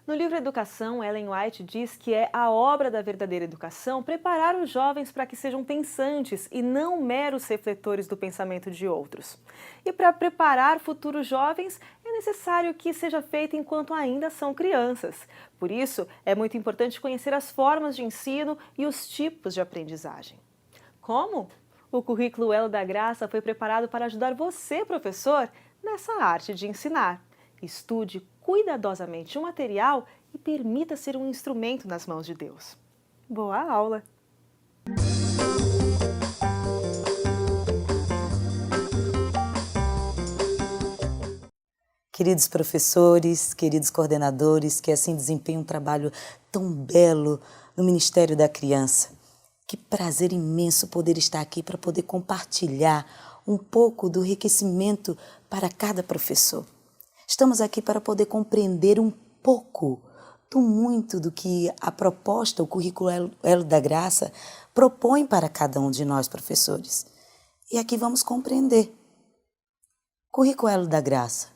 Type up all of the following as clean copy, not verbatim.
No livro Educação, Ellen White diz que é a obra da verdadeira educação preparar os jovens para que sejam pensantes e não meros refletores do pensamento de outros. E para preparar futuros jovens, é necessário que seja feito enquanto ainda são crianças. Por isso, é muito importante conhecer as formas de ensino e os tipos de aprendizagem. Como? O currículo Elo da Graça foi preparado para ajudar você, professor, nessa arte de ensinar. Estude cuidadosamente o material e permita ser um instrumento nas mãos de Deus. Boa aula! Queridos professores, queridos coordenadores, que assim desempenham um trabalho tão belo no Ministério da Criança. Que prazer imenso poder estar aqui para poder compartilhar um pouco do enriquecimento para cada professor. Estamos aqui para poder compreender um pouco do muito do que a proposta, o currículo Elo da Graça, propõe para cada um de nós, professores. E aqui vamos compreender. Currículo Elo da Graça.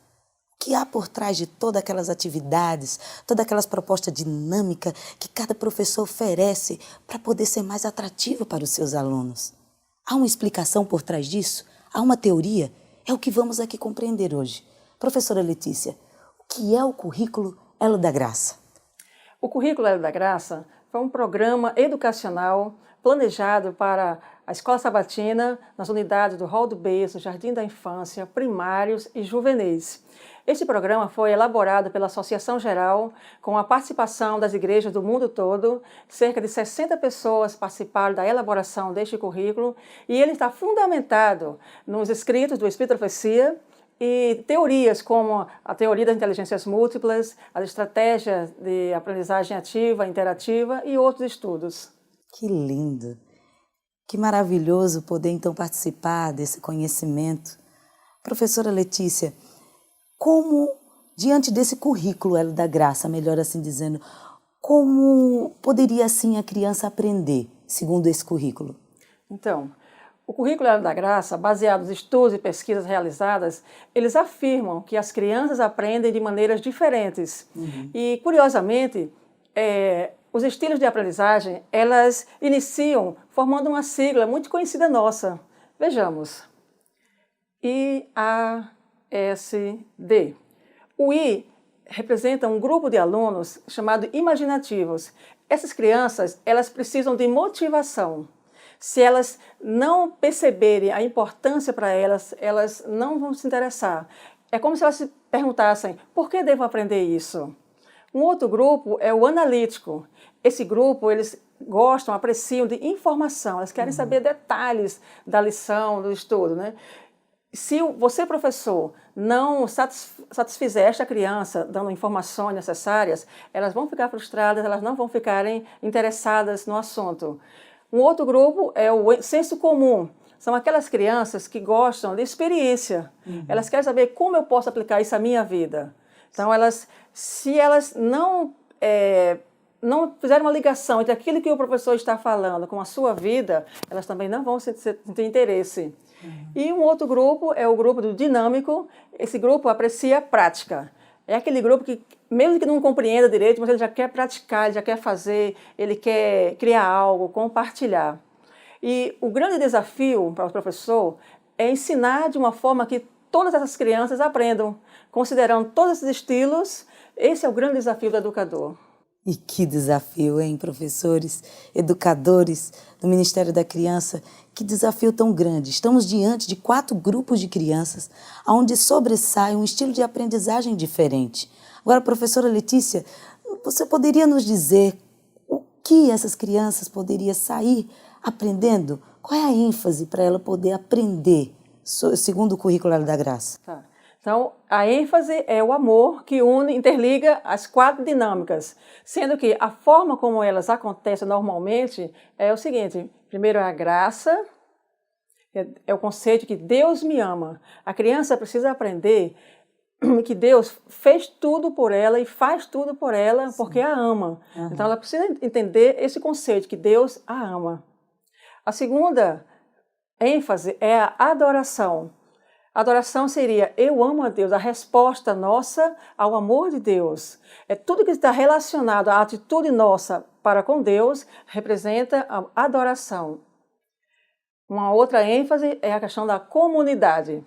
O que há por trás de todas aquelas atividades, todas aquelas propostas dinâmicas que cada professor oferece para poder ser mais atrativo para os seus alunos. Há uma explicação por trás disso? Há uma teoria? É o que vamos aqui compreender hoje. Professora Letícia, o que é o currículo Elo da Graça? O currículo Elo da Graça foi um programa educacional planejado para a Escola Sabatina, nas unidades do Hall do Berço, Jardim da Infância, primários e juvenis. Este programa foi elaborado pela Associação Geral, com a participação das igrejas do mundo todo. Cerca de 60 pessoas participaram da elaboração deste currículo e ele está fundamentado nos escritos do Espírito da Profecia e teorias como a teoria das inteligências múltiplas, as estratégias de aprendizagem ativa, interativa e outros estudos. Que lindo! Que maravilhoso poder então participar desse conhecimento. Professora Letícia, como, diante desse currículo Elo da Graça, melhor assim dizendo, como poderia assim a criança aprender, segundo esse currículo? Então, o currículo Elo da Graça, baseado nos estudos e pesquisas realizadas, eles afirmam que as crianças aprendem de maneiras diferentes. E, curiosamente, os estilos de aprendizagem, elas iniciam formando uma sigla muito conhecida nossa. Vejamos. IASD. O I representa um grupo de alunos chamado imaginativos. Essas crianças, elas precisam de motivação. Se elas não perceberem a importância para elas, elas não vão se interessar. É como se elas se perguntassem, por que devo aprender isso? Um outro grupo é o analítico. Esse grupo, eles gostam, apreciam de informação, eles querem saber detalhes da lição, do estudo, né? Se você, professor, não satisfizer esta criança dando informações necessárias, elas vão ficar frustradas, elas não vão ficarem interessadas no assunto. Um outro grupo é o senso comum. São aquelas crianças que gostam de experiência. Elas querem saber como eu posso aplicar isso à minha vida. Então, se elas não fizerem uma ligação entre aquilo que o professor está falando com a sua vida, elas também não vão sentir interesse. E um outro grupo é o grupo do dinâmico. Esse grupo aprecia a prática. É aquele grupo que, mesmo que não compreenda direito, mas ele já quer praticar, ele já quer fazer, ele quer criar algo, compartilhar. E o grande desafio para o professor é ensinar de uma forma que todas essas crianças aprendam, considerando todos esses estilos. Esse é o grande desafio do educador. E que desafio, hein, professores, educadores do Ministério da Criança, que desafio tão grande. Estamos diante de 4 grupos de crianças, onde sobressai um estilo de aprendizagem diferente. Agora, professora Letícia, você poderia nos dizer o que essas crianças poderiam sair aprendendo? Qual é a ênfase para ela poder aprender, segundo o currículo Elo da Graça? Tá. Então, a ênfase é o amor que interliga as 4 dinâmicas, sendo que a forma como elas acontecem normalmente é o seguinte: primeiro é a graça, é o conceito que Deus me ama. A criança precisa aprender que Deus fez tudo por ela e faz tudo por ela porque a ama. Então, ela precisa entender esse conceito, que Deus a ama. A segunda ênfase é a adoração. A adoração seria eu amo a Deus, a resposta nossa ao amor de Deus. É tudo que está relacionado à atitude nossa para com Deus representa a adoração. Uma outra ênfase é a questão da comunidade.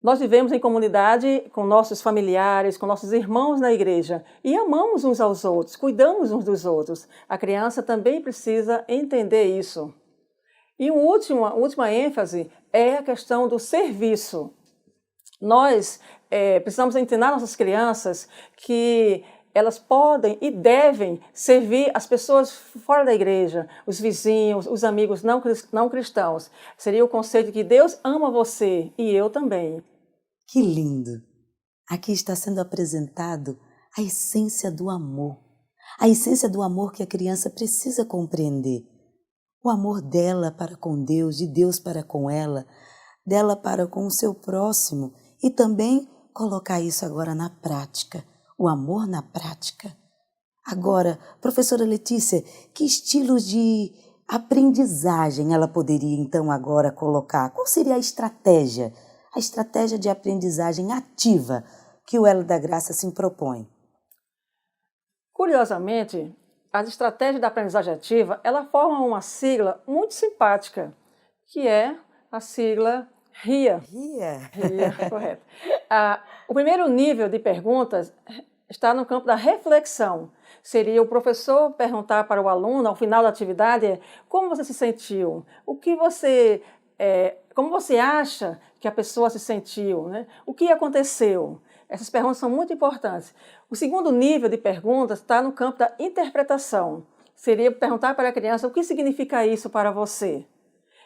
Nós vivemos em comunidade com nossos familiares, com nossos irmãos na igreja e amamos uns aos outros, cuidamos uns dos outros. A criança também precisa entender isso. E uma última ênfase é a questão do serviço. Nós precisamos ensinar nossas crianças que elas podem e devem servir as pessoas fora da igreja, os vizinhos, os amigos não cristãos. Seria o conceito de que Deus ama você e eu também. Que lindo! Aqui está sendo apresentado a essência do amor. A essência do amor que a criança precisa compreender. O amor dela para com Deus, de Deus para com ela, dela para com o seu próximo e também colocar isso agora na prática, o amor na prática. Agora, professora Letícia, que estilos de aprendizagem ela poderia então agora colocar? Qual seria a estratégia de aprendizagem ativa que o Elo da Graça se propõe? Curiosamente, as estratégias da aprendizagem ativa, ela forma uma sigla muito simpática, que é a sigla RIA. RIA? RIA, correto. O primeiro nível de perguntas está no campo da reflexão. Seria o professor perguntar para o aluno, ao final da atividade, como você se sentiu? Como você acha que a pessoa se sentiu? Né? O que aconteceu? Essas perguntas são muito importantes. O segundo nível de perguntas está no campo da interpretação. Seria perguntar para a criança o que significa isso para você.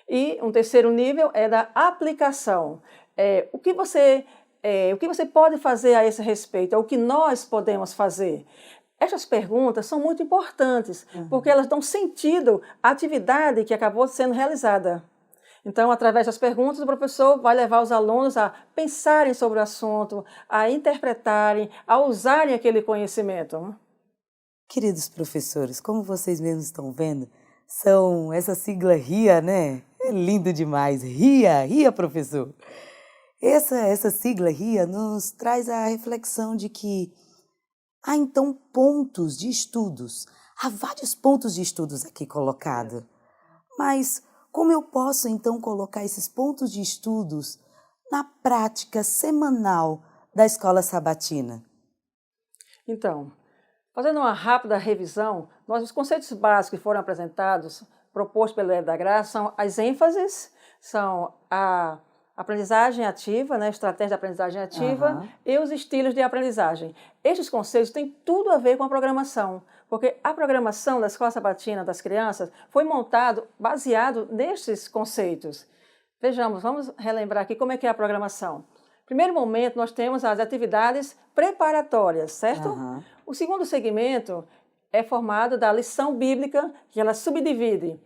E um terceiro nível é da aplicação. O que você pode fazer a esse respeito? O que nós podemos fazer? Essas perguntas são muito importantes, porque elas dão sentido à atividade que acabou sendo realizada. Então, através das perguntas, o professor vai levar os alunos a pensarem sobre o assunto, a interpretarem, a usarem aquele conhecimento. Queridos professores, como vocês mesmos estão vendo, são essa sigla RIA, né? É lindo demais. RIA, professor. Essa sigla RIA nos traz a reflexão de que há então pontos de estudos. Há vários pontos de estudos aqui colocados. Mas como eu posso, então, colocar esses pontos de estudos na prática semanal da escola sabatina? Então, fazendo uma rápida revisão, os conceitos básicos que foram apresentados, propostos pelo Elo da Graça, são as ênfases, são a aprendizagem ativa, né, estratégia de aprendizagem ativa e os estilos de aprendizagem. Estes conceitos têm tudo a ver com a programação, porque a programação da Escola Sabatina das Crianças foi montado baseado nestes conceitos. Vejamos, vamos relembrar aqui como é que é a programação. Primeiro momento, nós temos as atividades preparatórias, certo? O segundo segmento é formado da lição bíblica, que ela subdivide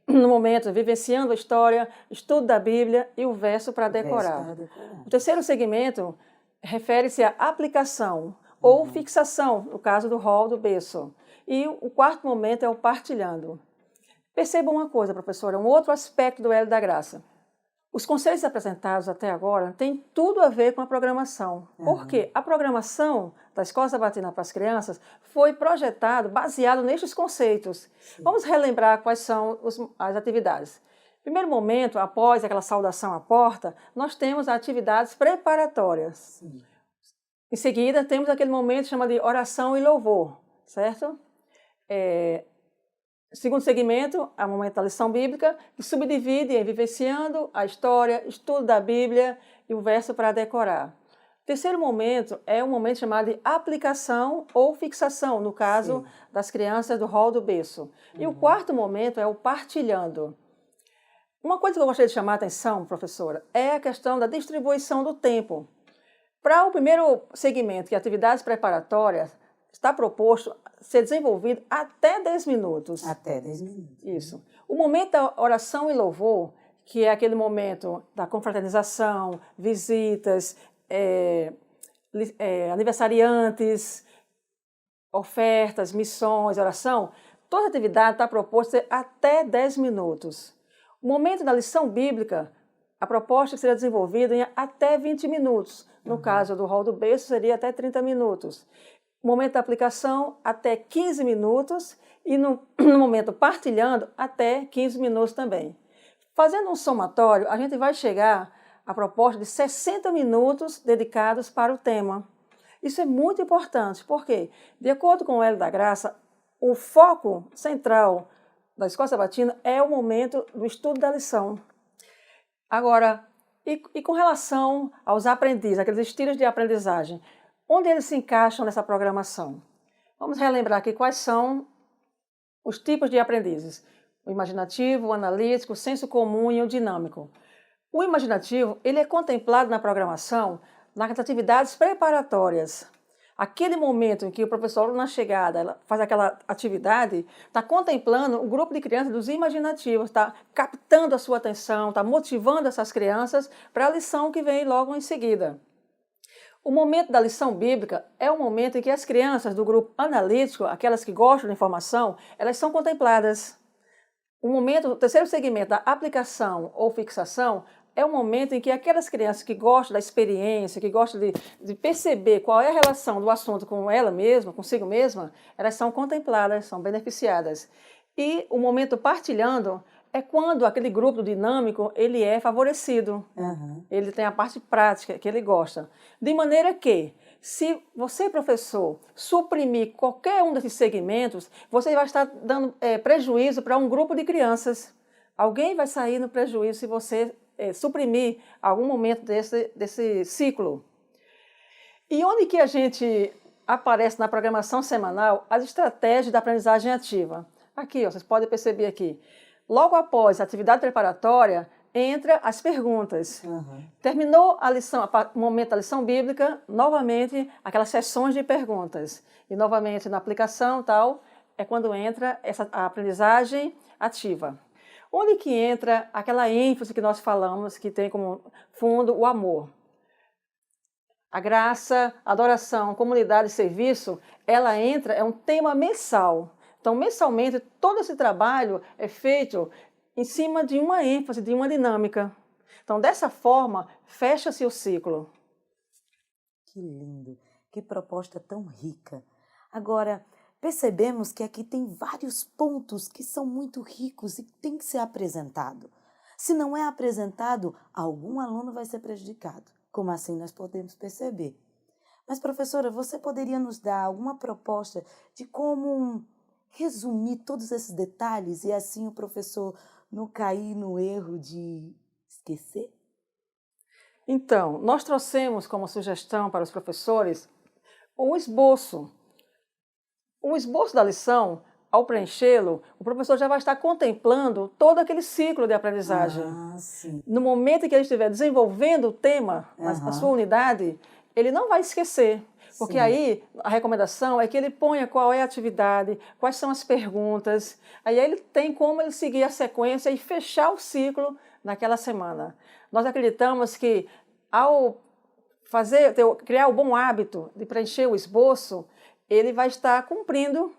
no momento, vivenciando a história, estudo da Bíblia e o verso para decorar. O terceiro segmento refere-se à aplicação ou fixação, no caso do rol do berço. E o quarto momento é o partilhando. Perceba uma coisa, professora, um outro aspecto do Elo da Graça. Os conceitos apresentados até agora têm tudo a ver com a programação. Porque a programação da Escola Sabatina para as Crianças foi projetado baseado nestes conceitos. Vamos relembrar quais são as atividades. Primeiro momento, após aquela saudação à porta, nós temos atividades preparatórias. Em seguida, temos aquele momento chamado de oração e louvor, certo? Segundo segmento, é o momento da lição bíblica, que subdivide em vivenciando a história, estudo da Bíblia e o verso para decorar. O terceiro momento é um momento chamado de aplicação ou fixação, no caso das crianças do rol do berço. E o quarto momento é o partilhando. Uma coisa que eu gostaria de chamar a atenção, professora, é a questão da distribuição do tempo. Para o primeiro segmento, que é atividades preparatórias, está proposto ser desenvolvido até 10 minutos. Até 10 minutos. Isso. O momento da oração e louvor, que é aquele momento da confraternização, visitas, aniversariantes, ofertas, missões, oração, toda atividade está proposta ser até 10 minutos. O momento da lição bíblica a proposta seria desenvolvida em até 20 minutos. No caso do rol do berço, seria até 30 minutos. Momento da aplicação, até 15 minutos. E no momento partilhando, até 15 minutos também. Fazendo um somatório, a gente vai chegar à proposta de 60 minutos dedicados para o tema. Isso é muito importante, porque, de acordo com o Hélio da Graça, o foco central da Escola Sabatina é o momento do estudo da lição. Agora, e com relação aos aprendizes, aqueles estilos de aprendizagem, onde eles se encaixam nessa programação? Vamos relembrar aqui quais são os tipos de aprendizes: o imaginativo, o analítico, o senso comum e o dinâmico. O imaginativo, ele é contemplado na programação nas atividades preparatórias. Aquele momento em que o professor, na chegada, faz aquela atividade, está contemplando o grupo de crianças dos imaginativos, está captando a sua atenção, está motivando essas crianças para a lição que vem logo em seguida. O momento da lição bíblica é o momento em que as crianças do grupo analítico, aquelas que gostam da informação, elas são contempladas. O terceiro segmento da aplicação ou fixação é o momento em que aquelas crianças que gostam da experiência, que gostam de perceber qual é a relação do assunto com ela mesma, consigo mesma, elas são contempladas, são beneficiadas. E o momento partilhando é quando aquele grupo dinâmico ele é favorecido. Ele tem a parte prática que ele gosta. De maneira que, se você, professor, suprimir qualquer um desses segmentos, você vai estar dando prejuízo para um grupo de crianças. Alguém vai sair no prejuízo se você suprimir algum momento desse ciclo. E onde que a gente aparece na programação semanal as estratégias da aprendizagem ativa? Aqui, ó, vocês podem perceber aqui. Logo após a atividade preparatória, entra as perguntas. Terminou a lição, o momento da lição bíblica, novamente aquelas sessões de perguntas. E novamente na aplicação tal, é quando entra a aprendizagem ativa. Onde que entra aquela ênfase que nós falamos, que tem como fundo o amor? A graça, a adoração, comunidade e serviço, ela entra, é um tema mensal. Então, mensalmente, todo esse trabalho é feito em cima de uma ênfase, de uma dinâmica. Então, dessa forma, fecha-se o ciclo. Que lindo, que proposta tão rica. Agora, percebemos que aqui tem vários pontos que são muito ricos e tem que ser apresentado. Se não é apresentado, algum aluno vai ser prejudicado. Como assim nós podemos perceber? Mas, professora, você poderia nos dar alguma proposta de como resumir todos esses detalhes e assim o professor não cair no erro de esquecer? Então, nós trouxemos como sugestão para os professores um esboço. O esboço da lição, ao preenchê-lo, o professor já vai estar contemplando todo aquele ciclo de aprendizagem. No momento em que ele estiver desenvolvendo o tema na sua unidade, ele não vai esquecer. Porque aí a recomendação é que ele ponha qual é a atividade, quais são as perguntas. Aí ele tem como ele seguir a sequência e fechar o ciclo naquela semana. Nós acreditamos que ao criar o bom hábito de preencher o esboço, ele vai estar cumprindo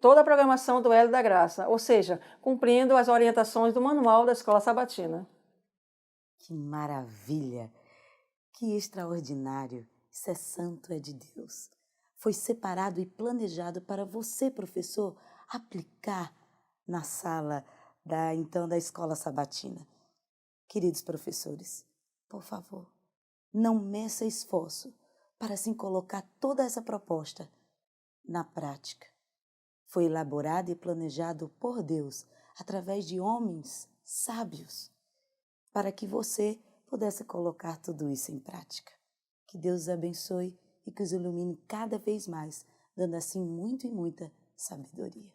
toda a programação do Hélio da Graça, ou seja, cumprindo as orientações do manual da Escola Sabatina. Que maravilha! Que extraordinário! Isso é santo, é de Deus. Foi separado e planejado para você, professor, aplicar na sala da Escola Sabatina. Queridos professores, por favor, não meça esforço para assim colocar toda essa proposta na prática. Foi elaborado e planejado por Deus através de homens sábios para que você pudesse colocar tudo isso em prática. Que Deus os abençoe e que os ilumine cada vez mais, dando assim muito e muita sabedoria.